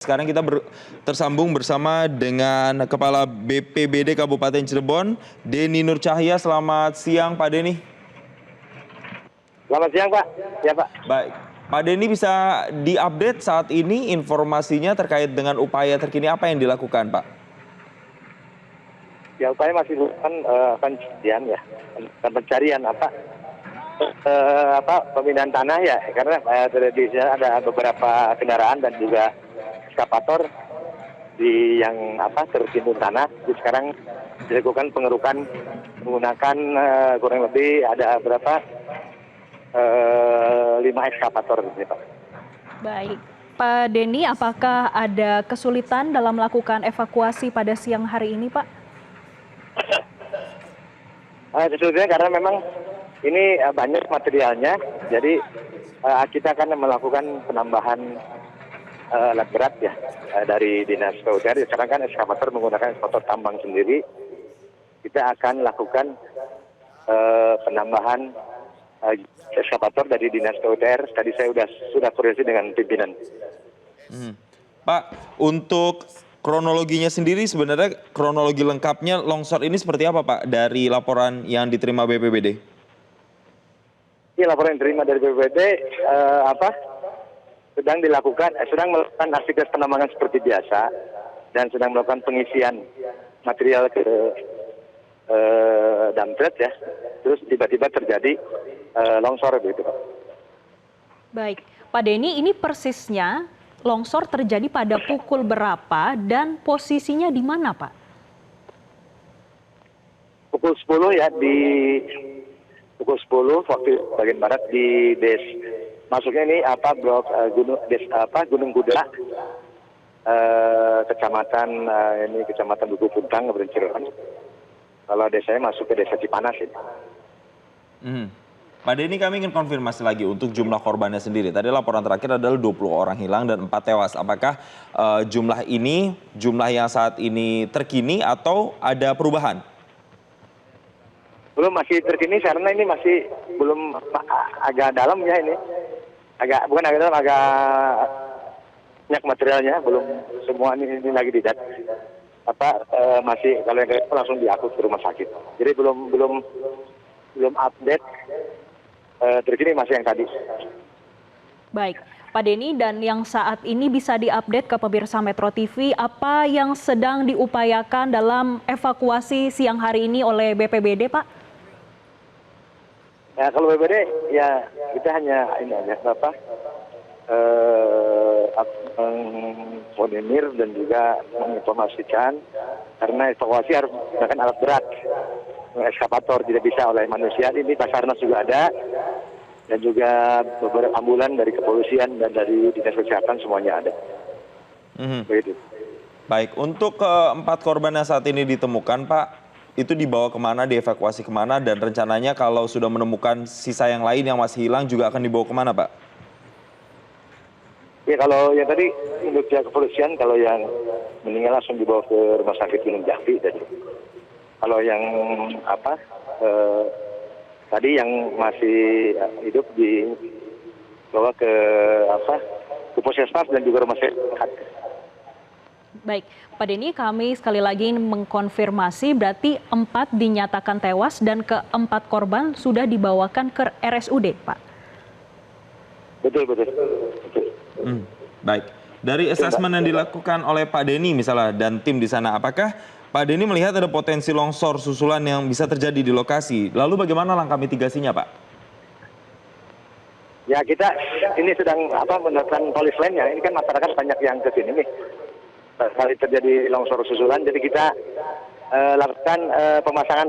Sekarang kita tersambung bersama dengan Kepala BPBD Kabupaten Cirebon, Denny Nur Cahya. Selamat siang, Pak Denny. Selamat siang, Pak. Ya, Pak. Baik, Pak Denny bisa diupdate saat ini informasinya terkait dengan upaya terkini apa yang dilakukan, Pak? Ya, upaya masih dilakukan pencarian ya, pencarian pemindahan tanah ya, karena di sana ada beberapa kendaraan dan juga eskavator yang tertimbun tanah. Jadi sekarang dilakukan pengerukan menggunakan kurang lebih ada berapa 5 eskavator gitu, Pak. Baik, Pak Denny, apakah ada kesulitan dalam melakukan evakuasi pada siang hari ini, Pak? Kesulitannya karena memang ini banyak materialnya, jadi kita akan melakukan penambahan alat berat ya dari Dinas PUPR. Sekarang kan eskavator menggunakan eskavator tambang sendiri. Kita akan lakukan penambahan eskavator dari Dinas PUPR. Tadi saya sudah koordinasi dengan pimpinan. Pak, untuk kronologinya sendiri sebenarnya kronologi lengkapnya longsor ini seperti apa, Pak, dari laporan yang diterima BPBD? Iya, laporan yang diterima dari BPBD sedang melakukan aktivitas penambangan seperti biasa dan sedang melakukan pengisian material ke dump truck ya. Terus tiba-tiba terjadi longsor begitu, Pak. Baik, Pak Denny, ini persisnya longsor terjadi pada pukul berapa dan posisinya di mana, Pak? Pukul 10 ya, di pukul 10 waktu bagian barat di masuknya ini blok Gunung Kuda, kecamatan Duku Puntang, Kabupaten Cirebon. Kalau desanya masuk ke desa Cipanas ini. Pak Denny, kami ingin konfirmasi lagi untuk jumlah korbannya sendiri. Tadi laporan terakhir adalah 20 orang hilang dan 4 tewas. Apakah jumlah yang saat ini terkini atau ada perubahan? Belum, masih terkini karena ini masih belum agak dalam ya ini. Bukan agak dalam, agak banyak materialnya, belum semua ini lagi didat. Masih kalau yang langsung diangkut ke rumah sakit. Jadi belum update. Terkini masih yang tadi. Baik, Pak Denny, dan yang saat ini bisa diupdate ke pemirsa Metro TV, apa yang sedang diupayakan dalam evakuasi siang hari ini oleh BPBD, Pak? Ya, kalau BPBD ya kita hanya ini aja, mengoordinir dan juga menginformasikan, karena evakuasi harus menggunakan alat berat. Eskavator tidak bisa oleh manusia. Ini Basarnas juga ada, dan juga beberapa ambulan dari kepolisian dan dari Dinas Kesehatan semuanya ada. Begitu. Baik, untuk keempat korban yang saat ini ditemukan, Pak, itu dibawa kemana, dievakuasi kemana, dan rencananya kalau sudah menemukan sisa yang lain yang masih hilang juga akan dibawa kemana, Pak? Ya, kalau yang tadi untuk pihak kepolisian, kalau yang meninggal langsung dibawa ke Rumah Sakit Gunung Jati. Dan kalau yang tadi yang masih hidup dibawa ke Puskesmas dan juga rumah sakit. Baik, Pak Denny, kami sekali lagi mengkonfirmasi berarti 4 dinyatakan tewas dan keempat korban sudah dibawakan ke RSUD, Pak. Betul. Baik, dari asesmen yang dilakukan oleh Pak Denny misalnya dan tim di sana, apakah Pak Denny melihat ada potensi longsor susulan yang bisa terjadi di lokasi? Lalu bagaimana langkah mitigasinya, Pak? Ya, kita ini sedang menerapkan polis lain ya. Ini kan masyarakat banyak yang ke sini nih. Kali terjadi longsor susulan, jadi kita lakukan pemasangan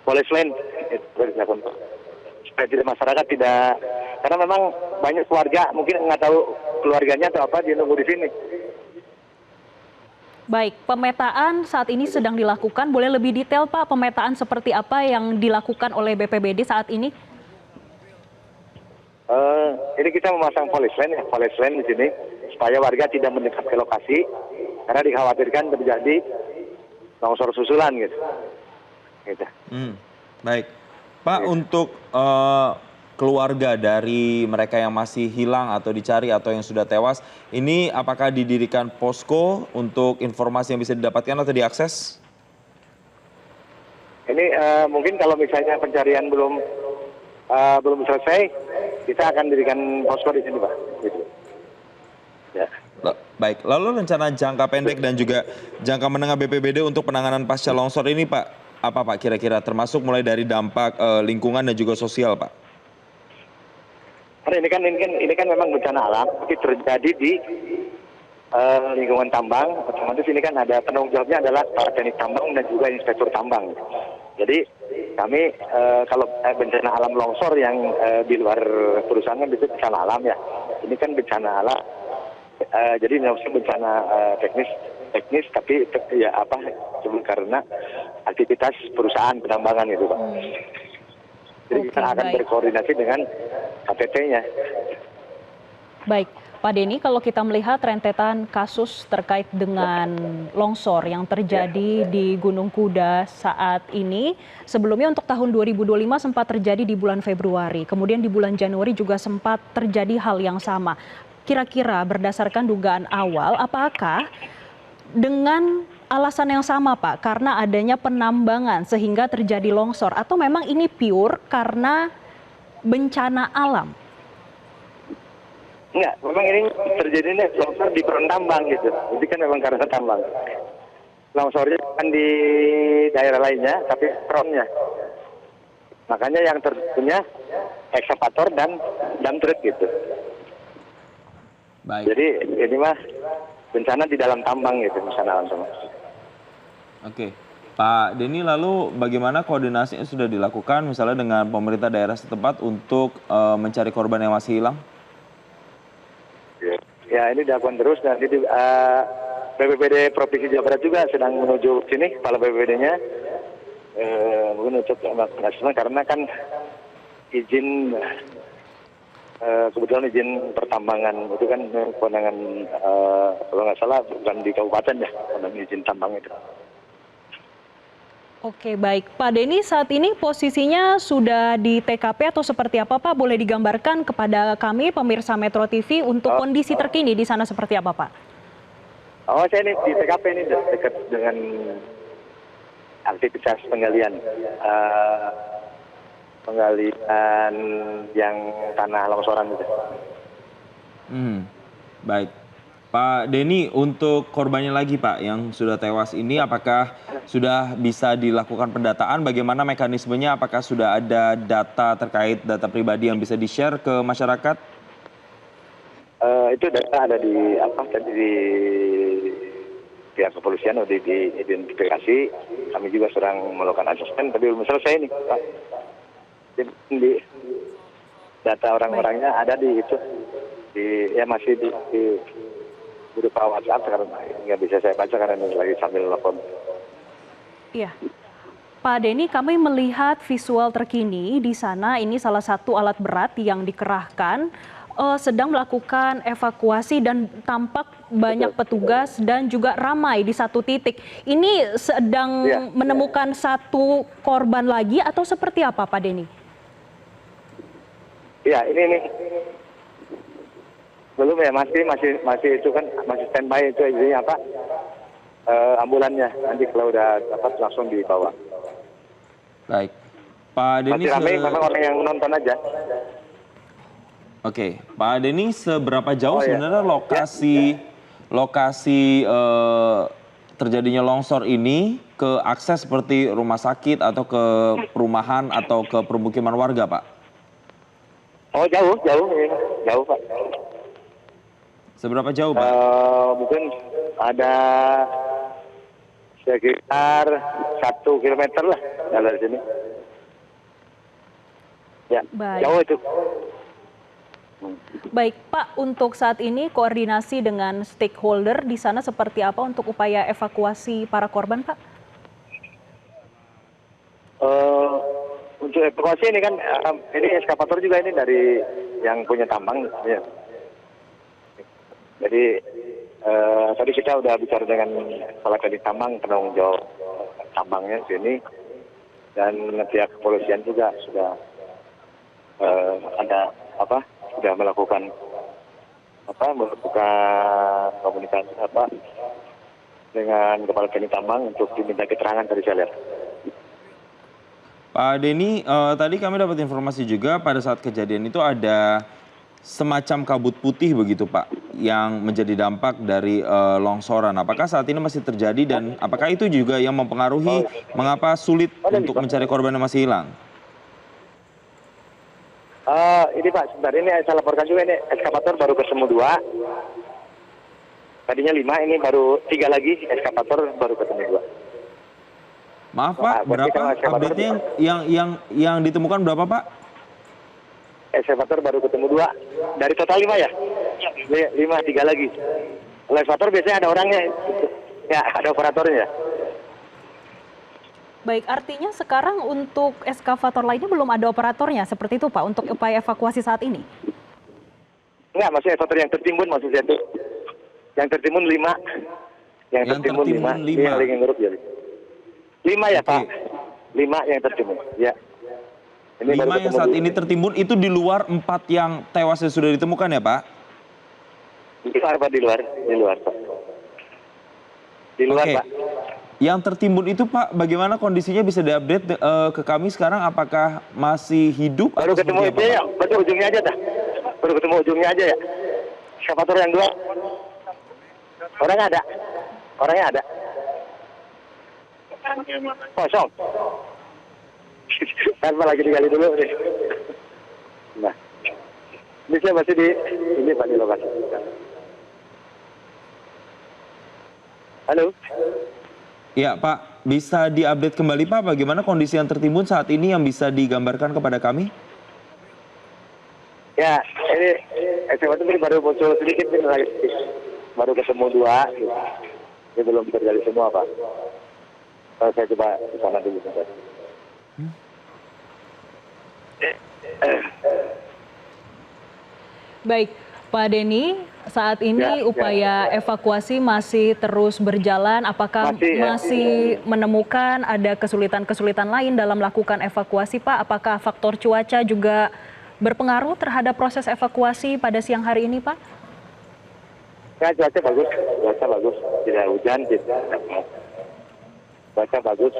polis lain supaya tidak masyarakat tidak, karena memang banyak keluarga mungkin nggak tahu keluarganya atau apa, dia nunggu di sini. Baik, pemetaan saat ini sedang dilakukan. Boleh lebih detail, Pak, pemetaan seperti apa yang dilakukan oleh BPBD saat ini? Ini kita memasang polis line di sini supaya warga tidak mendekat ke lokasi karena dikhawatirkan terjadi longsor susulan gitu. Baik, Pak, untuk keluarga dari mereka yang masih hilang atau dicari atau yang sudah tewas, ini apakah didirikan posko untuk informasi yang bisa didapatkan atau diakses? Ini mungkin kalau misalnya pencarian belum selesai, kita akan dirikan posko di sini, Pak. Gitu. Ya. Baik, lalu rencana jangka pendek dan juga jangka menengah BPBD untuk penanganan pasca longsor ini, Pak, apa Pak kira-kira, termasuk mulai dari dampak lingkungan dan juga sosial, Pak? Karena ini kan memang bencana alam, tapi terjadi di lingkungan tambang. Otomatis ini kan ada penanggung jawabnya adalah para teknik tambang dan juga inspektur tambang. Jadi kami kalau bencana alam longsor yang di luar perusahaan kan itu bencana alam ya. Ini kan bencana alam. Jadi maksudnya bencana teknis tapi ya apa cuma karena aktivitas perusahaan penambangan itu, Pak. Jadi kita akan berkoordinasi dengan KPT-nya. Baik, Pak Denny, kalau kita melihat rentetan kasus terkait dengan longsor yang terjadi di Gunung Kuda saat ini, sebelumnya untuk tahun 2025 sempat terjadi di bulan Februari, kemudian di bulan Januari juga sempat terjadi hal yang sama. Kira-kira berdasarkan dugaan awal, apakah dengan alasan yang sama, Pak, karena adanya penambangan sehingga terjadi longsor, atau memang ini pure karena bencana alam? Enggak, memang ini terjadinya longsor di peron tambang gitu. Jadi kan memang karena tambang. Longsornya kan di daerah lainnya, tapi peronnya. Makanya yang terjadinya ekskavator dan dump truck gitu. Baik. Jadi ini mah bencana di dalam tambang gitu, bencana alam tambang. Oke, Pak Denny, lalu bagaimana koordinasinya sudah dilakukan misalnya dengan pemerintah daerah setempat untuk mencari korban yang masih hilang? Ya ini dilakukan terus dan ini BPBD Provinsi Jawa Barat juga sedang menuju sini, kepala BPBD-nya mungkin untuk melaksanakan karena kan izin kebetulan izin pertambangan itu kan kewenangan kalau nggak salah bukan di kabupaten ya, kewenangan izin tambang itu. Oke, baik. Pak Denny, saat ini posisinya sudah di TKP atau seperti apa, Pak? Boleh digambarkan kepada kami, pemirsa Metro TV, untuk kondisi terkini di sana seperti apa, Pak? Oh, saya ini di TKP ini dekat dengan aktivitas penggalian. Penggalian yang tanah longsoran itu. Baik. Pak Denny, untuk korbannya lagi Pak yang sudah tewas ini, apakah sudah bisa dilakukan pendataan? Bagaimana mekanismenya? Apakah sudah ada data terkait data pribadi yang bisa di-share ke masyarakat? Itu data ada di di pihak kepolisian udah diidentifikasi. Kami juga sedang melakukan asesmen, tapi belum selesai nih, Pak. Di data orang-orangnya ada di itu, masih di berupa WhatsApp karena nggak bisa saya baca karena ini lagi sambil telepon. Iya. Pak Denny, kami melihat visual terkini di sana, ini salah satu alat berat yang dikerahkan sedang melakukan evakuasi dan tampak banyak petugas dan juga ramai di satu titik. Ini sedang menemukan satu korban lagi atau seperti apa, Pak Denny? Iya, ini belum ya, masih itu kan masih standby itu intinya apa ambulannya, nanti kalau udah dapat langsung dibawa. Baik, Pak Denny. Masih ramai, memang orang yang menonton aja. Oke, Pak Denny, seberapa jauh sebenarnya lokasi terjadinya longsor ini ke akses seperti rumah sakit atau ke perumahan atau ke permukiman warga, Pak? Oh jauh Pak. Seberapa jauh, Pak? Mungkin ada sekitar 1 kilometer lah dari sini. Ya, baik. Jauh itu. Baik, Pak, untuk saat ini koordinasi dengan stakeholder di sana seperti apa untuk upaya evakuasi para korban, Pak? Untuk evakuasi ini kan, ini eskavator juga ini dari yang punya tambang. Ya. Jadi tadi kita udah bicara dengan kepala teknik tambang, penanggung jawab tambangnya di sini, dan pihak kepolisian juga sudah ada sudah melakukan komunikasi dengan Kepala Teknik Tambang untuk diminta keterangan dari saya lihat. Pak Denny, tadi kami dapat informasi juga pada saat kejadian itu ada semacam kabut putih begitu Pak, yang menjadi dampak dari longsoran. Apakah saat ini masih terjadi dan apakah itu juga yang mempengaruhi mengapa sulit untuk mencari korban yang masih hilang? Ini Pak, sebentar ini saya laporkan juga, ini ekskavator baru ketemu 2. Tadinya 5, ini baru 3 lagi, ekskavator baru ketemu 2. Maaf Pak, berapa update-nya yang ditemukan berapa Pak? Ekskavator baru ketemu 2. Dari total 5 ya? 5, 3 lagi. Kalau ekskavator biasanya ada orangnya, ya ada operatornya. Baik, artinya sekarang untuk eskavator lainnya belum ada operatornya, seperti itu Pak, untuk upaya evakuasi saat ini? Enggak, maksudnya ekskavator yang tertimbun maksudnya itu. Yang tertimbun 5. Yang tertimbun 5. Yang lagi ngerup ya. 5 ya Pak. 5 yang tertimbun. Ya. 5 yang saat ini tertimbun itu di luar 4 yang tewas yang sudah ditemukan ya Pak? Di luar Pak, di luar Pak. Di luar Pak. Yang tertimbun itu Pak, bagaimana kondisinya bisa diupdate ke kami sekarang? Apakah masih hidup? Baru atau ketemu seperti apa, ya, betul ujungnya aja dah. Baru ketemu ujungnya aja ya. Ekskavator yang 2. Orangnya ada. Kosong. Kan lagi digali dulu nih. Nah, ini saya masih ini Pak, di lokasi. Halo. Ya Pak, bisa diupdate kembali Pak, bagaimana kondisi yang tertimbun saat ini yang bisa digambarkan kepada kami? Ya, ini ekskavator ini baru muncul sedikit ini lagi. Baru ketemu 2. Gitu. Ini belum terjadi semua Pak. Saya coba ke sana dulu sebentar. Baik, Pak Denny, saat ini upaya evakuasi masih terus berjalan. Apakah masih menemukan ada kesulitan-kesulitan lain dalam melakukan evakuasi Pak? Apakah faktor cuaca juga berpengaruh terhadap proses evakuasi pada siang hari ini Pak? Ya, cuaca bagus. Tidak hujan, cuaca bagus.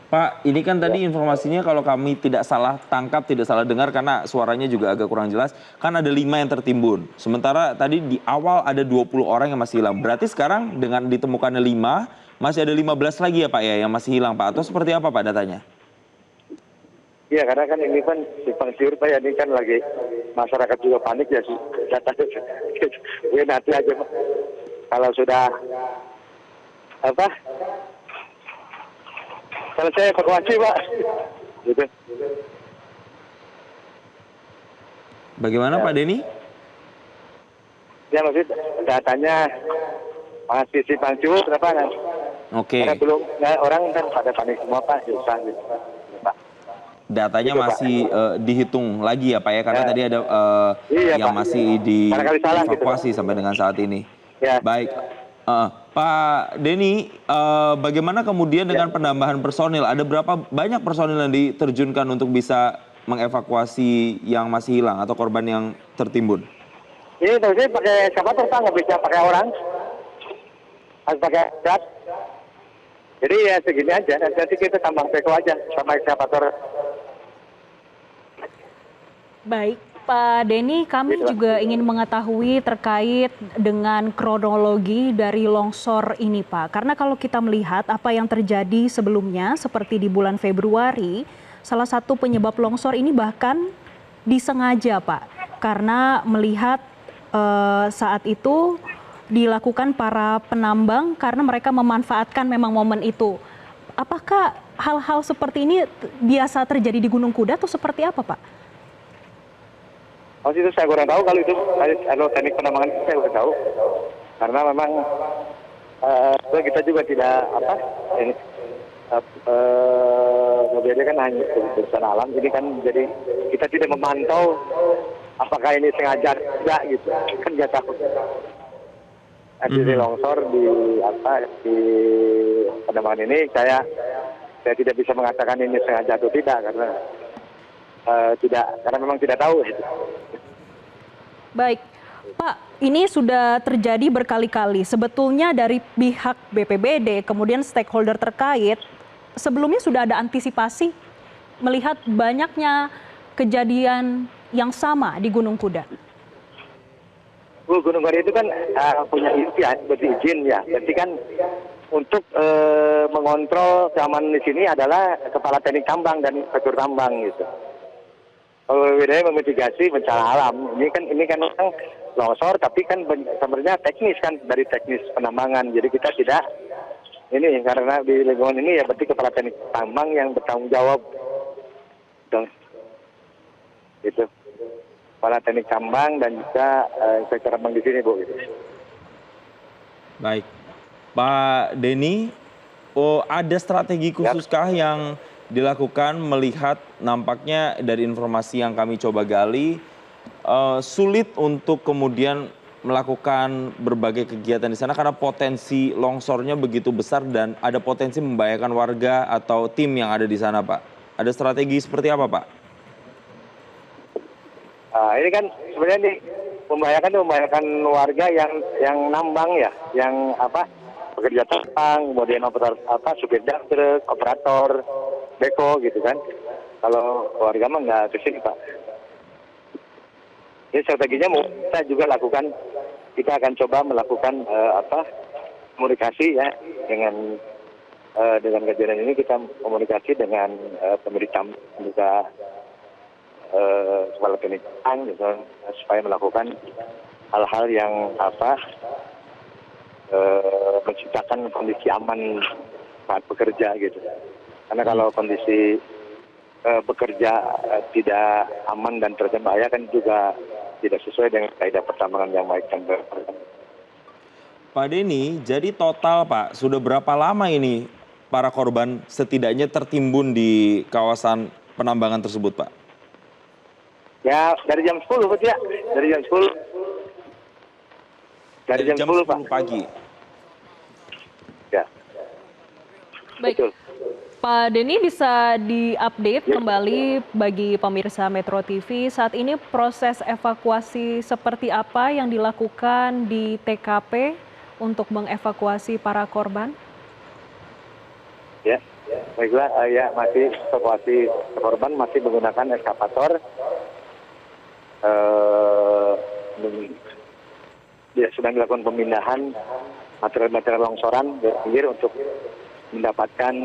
Pak, ini kan tadi informasinya kalau kami tidak salah tangkap, tidak salah dengar karena suaranya juga agak kurang jelas, kan ada 5 yang tertimbun. Sementara tadi di awal ada 20 orang yang masih hilang. Berarti sekarang dengan ditemukannya 5, masih ada 15 lagi ya Pak ya yang masih hilang Pak? Atau seperti apa Pak datanya? Iya, karena kan ini kan simpang siur Pak ya, ini kan lagi masyarakat juga panik ya sih. Ya nanti aja Pak. Kalau sudah selesai evakuasi Pak. Gitu. Bagaimana Pak Denny? Ya maksud datanya masih simpang siur kenapa kan? Oke. Karena belum orang kan pada panik semua Pak, susah gitu. Datanya gitu, masih dihitung lagi ya Pak ya, karena tadi ada yang Pak. masih dievakuasi sampai dengan saat ini. Ya. Baik, Pak Denny, bagaimana kemudian dengan penambahan personil? Ada berapa banyak personil yang diterjunkan untuk bisa mengevakuasi yang masih hilang atau korban yang tertimbun? Ini terusnya pakai ekskavator Pak, nggak bisa pakai orang, harus pakai alat. Jadi ya segini aja, nanti kita tambang beko aja sama ekskavator. Baik, Pak Denny, kami juga ingin mengetahui terkait dengan kronologi dari longsor ini, Pak. Karena kalau kita melihat apa yang terjadi sebelumnya, seperti di bulan Februari, salah satu penyebab longsor ini bahkan disengaja, Pak. Karena melihat saat itu dilakukan para penambang karena mereka memanfaatkan memang momen itu. Apakah hal-hal seperti ini biasa terjadi di Gunung Kuda atau seperti apa, Pak? Oh itu saya kurang tahu, kalau itu kalau teknik penambangan itu saya kurang tahu. Karena memang kita juga tidak mobilnya kan hanya bencana alam, jadi kan jadi kita tidak memantau apakah ini sengaja tidak gitu, kan nggak tahu. Di longsor di penambangan ini saya saya tidak bisa mengatakan ini sengaja atau tidak karena karena memang tidak tahu. Gitu. Baik, Pak, ini sudah terjadi berkali-kali. Sebetulnya dari pihak BPBD, kemudian stakeholder terkait, sebelumnya sudah ada antisipasi melihat banyaknya kejadian yang sama di Gunung Kuda. Gunung Kuda itu kan punya izin ya. Berarti kan untuk mengontrol keamanan di sini adalah kepala teknik tambang dan inspektur tambang gitu. Kalau BPBD memitigasi bencana alam, ini kan memang longsor, tapi kan sebenarnya teknis kan dari teknis penambangan. Jadi kita tidak ini karena di lingkungan ini ya berarti kepala teknik tambang yang bertanggung jawab. Itu kepala teknik tambang dan juga inspektur tambang di sini, Bu. Gitu. Baik, Pak Denny, ada strategi khususkah yang dilakukan melihat nampaknya dari informasi yang kami coba gali sulit untuk kemudian melakukan berbagai kegiatan di sana karena potensi longsornya begitu besar dan ada potensi membahayakan warga atau tim yang ada di sana, Pak. Ada strategi seperti apa, Pak? Ini kan sebenarnya membahayakan warga yang nambang ya, yang pekerja tambang, kemudian supir truk, operator beko gitu kan. Kalau warga mah nggak kesini, Pak. Ini strateginya kita juga lakukan, kita akan coba melakukan komunikasi ya dengan kejadian ini kita komunikasi dengan pemerintah juga kepala teknik gitu, supaya melakukan hal-hal yang menciptakan kondisi aman saat bekerja gitu. Karena kalau kondisi bekerja tidak aman dan berbahaya kan juga tidak sesuai dengan kaidah pertambangan yang baik dan benar. Pak Denny, jadi total Pak, sudah berapa lama ini para korban setidaknya tertimbun di kawasan penambangan tersebut, Pak? Ya, dari jam 10, Pak, ya. Dari jam 10. Dari jam 10, Pak. Pagi. Ya. Baik. Betul. Pak Denny, bisa diupdate kembali bagi pemirsa Metro TV saat ini proses evakuasi seperti apa yang dilakukan di TKP untuk mengevakuasi para korban? Ya, baiklah, ya masih evakuasi korban masih menggunakan eskavator. Ya, sedang dilakukan pemindahan material-material longsoran dari pinggir untuk mendapatkan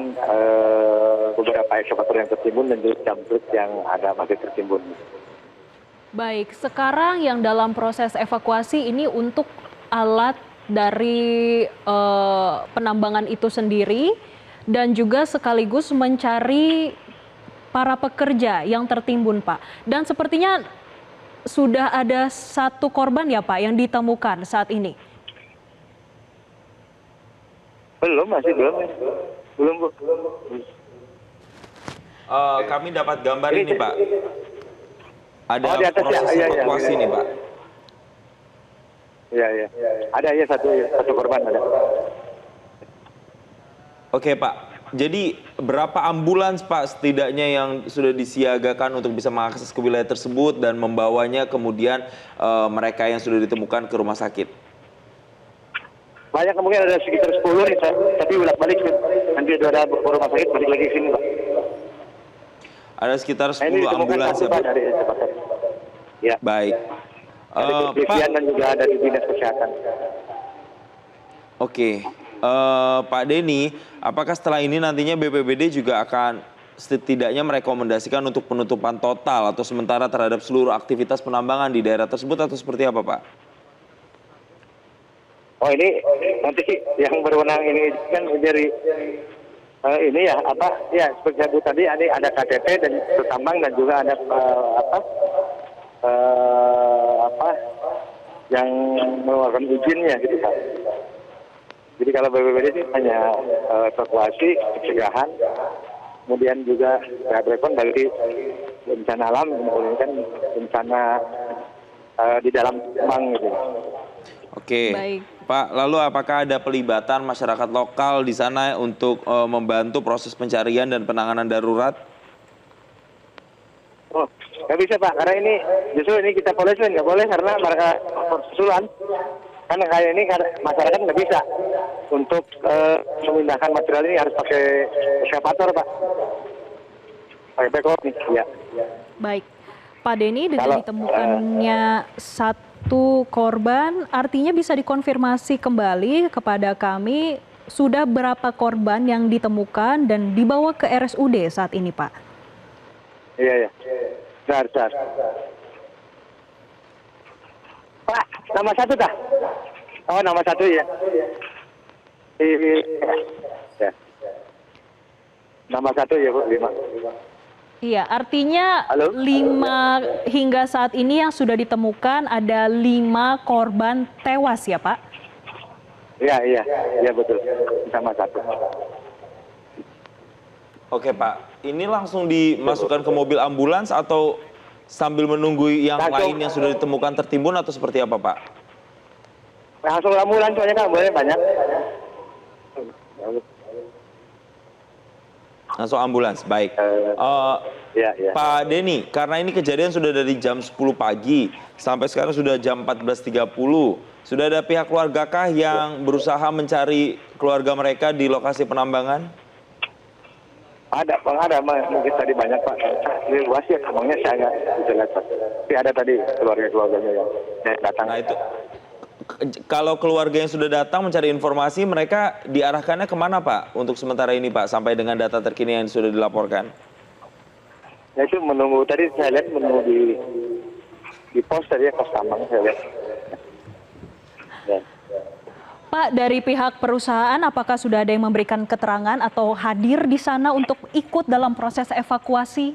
beberapa eskavator yang tertimbun dan juga dump truck yang ada masih tertimbun. Baik, sekarang yang dalam proses evakuasi ini untuk alat dari penambangan itu sendiri dan juga sekaligus mencari para pekerja yang tertimbun, Pak. Dan sepertinya sudah ada satu korban ya, Pak, yang ditemukan saat ini. Belum, Bu. Kami dapat gambar ini, Pak. Ada di atas, proses evakuasi nih, Pak. Iya. Ada ya satu korban ada. Oke, Pak. Jadi berapa ambulans, Pak, setidaknya yang sudah disiagakan untuk bisa mengakses ke wilayah tersebut dan membawanya kemudian mereka yang sudah ditemukan ke rumah sakit? Banyak, mungkin ada sekitar 10 nih, tapi bolak-balik nanti ada rumah sakit balik lagi ke sini, Pak. Ada sekitar 10 ambulans ya, Pak? Dari ya. Baik. Dari kepolisian dan juga ada di dinas kesehatan. Oke. Pak Denny, apakah setelah ini nantinya BPBD juga akan setidaknya merekomendasikan untuk penutupan total atau sementara terhadap seluruh aktivitas penambangan di daerah tersebut atau seperti apa, Pak? Oh, ini nanti yang berwenang ini kan dari ini ya seperti saya sebut tadi ada KTP dan tambang dan juga ada yang mengeluarkan izinnya gitu, Pak. Jadi kalau BPBD ini hanya evakuasi, pencegahan, kemudian juga respon dari bencana alam, kemudian kan bencana di dalam tambang gitu. Oke. Baik. Pak. Lalu apakah ada pelibatan masyarakat lokal di sana untuk membantu proses pencarian dan penanganan darurat? Oh, nggak bisa Pak, karena ini justru ini kita polisi nggak boleh karena mereka susulan. Karena kayak ini masyarakat nggak bisa untuk memindahkan material ini harus pakai eskavator Pak. Pakai backhoe nih, ya. Baik, Pak Denny, dengan ditemukannya satu korban, artinya bisa dikonfirmasi kembali kepada kami sudah berapa korban yang ditemukan dan dibawa ke RSUD saat ini, Pak? Iya, iya. Bentar. Pak, nama satu dah. Oh, nama satu ya. Ya. Nama satu ya, Bu, 5. Iya, artinya Halo? 5 hingga saat ini yang sudah ditemukan ada 5 korban tewas ya, Pak? Iya betul. Sama satu. Oke Pak, ini langsung dimasukkan ke mobil ambulans atau sambil menunggu yang lain yang sudah ditemukan tertimbun atau seperti apa Pak? Langsung ambulans soalnya kan ambulannya banyak. Langsung ambulans, baik. Iya. Pak Denny, karena ini kejadian sudah dari jam 10 pagi, sampai sekarang sudah jam 14.30. Sudah ada pihak keluargakah yang berusaha mencari keluarga mereka di lokasi penambangan? Ada, Bang, mungkin tadi banyak Pak. Ini luas ya, emangnya saya nggak bisa lihat Pak. Tapi ada tadi keluarganya yang datang. Nah itu, kalau keluarga yang sudah datang mencari informasi, mereka diarahkannya kemana Pak? Untuk sementara ini Pak, sampai dengan data terkini yang sudah dilaporkan. Ya itu menunggu, tadi saya lihat menunggu di pos tadi ya, pos tambang saya lihat. Ya. Pak, dari pihak perusahaan apakah sudah ada yang memberikan keterangan atau hadir di sana untuk ikut dalam proses evakuasi?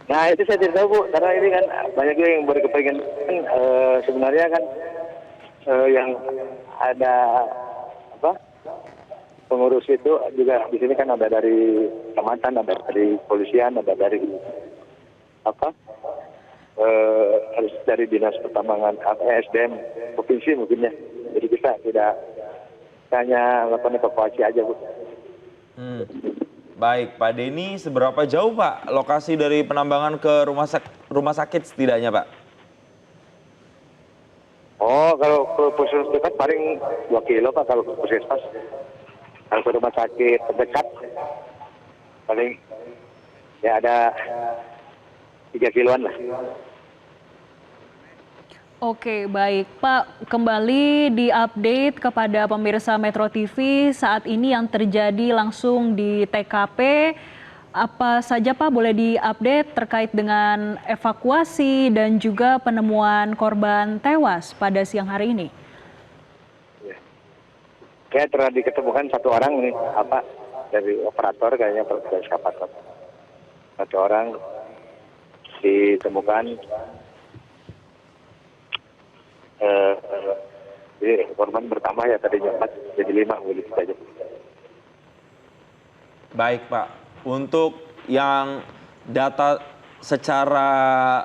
Nah itu saya tidak tahu Bu, karena ini kan banyak juga yang berkepengen sebenarnya kan yang ada pengurus itu juga di sini kan ada dari kecamatan, ada dari polisian, ada dari harus dari dinas pertambangan SDM provinsi mungkin ya. Jadi kita tidak hanya melakukan evakuasi aja Bu. Baik, Pak Denny, seberapa jauh Pak lokasi dari penambangan ke rumah sakit setidaknya Pak? Oh, kalau ke puskesmas dekat paling 2 kilo Pak kalau ke puskesmas. Kalau ke rumah sakit terdekat paling ya ada 3 kiloan lah. Oke, baik Pak. Kembali diupdate kepada pemirsa Metro TV saat ini yang terjadi langsung di TKP. Apa saja Pak boleh diupdate terkait dengan evakuasi dan juga penemuan korban tewas pada siang hari ini? Kayak telah diketemukan satu orang nih, dari operator kayaknya operator eskavator. Satu orang ditemukan. Jadi korban bertambah ya, tadinya 4 jadi 5 begitu saja. Baik Pak, untuk yang data secara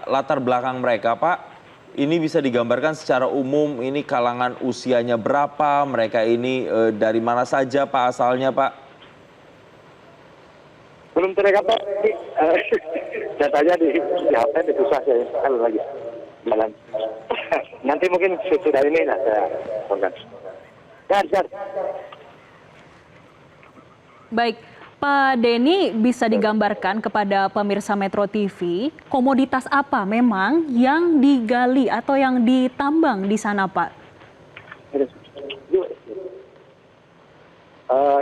latar belakang mereka Pak, ini bisa digambarkan secara umum ini kalangan usianya berapa, mereka ini dari mana saja Pak asalnya Pak? Belum terekam Pak, datanya di HP di pusat ya, kan lagi jalan. Nanti mungkin sudah ini lah saya kontak. Dar. Baik, Pak Denny, bisa digambarkan kepada pemirsa Metro TV komoditas apa memang yang digali atau yang ditambang di sana Pak?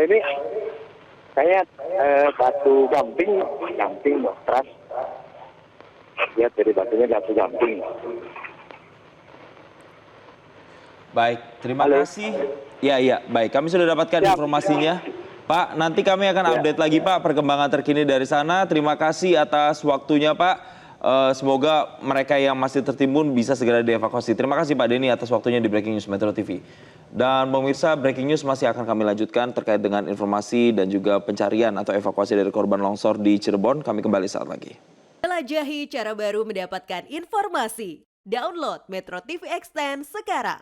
Ini kayak batu gamping keras. Lihat dari batunya batu gamping. Baik, terima kasih. Ya, baik. Kami sudah dapatkan informasinya. Pak, nanti kami akan update lagi Pak perkembangan terkini dari sana. Terima kasih atas waktunya Pak. Semoga mereka yang masih tertimbun bisa segera dievakuasi. Terima kasih Pak Denny atas waktunya di Breaking News Metro TV. Dan pemirsa, Breaking News masih akan kami lanjutkan terkait dengan informasi dan juga pencarian atau evakuasi dari korban longsor di Cirebon. Kami kembali saat lagi. Jelajahi cara baru mendapatkan informasi. Download Metro TV Extend sekarang.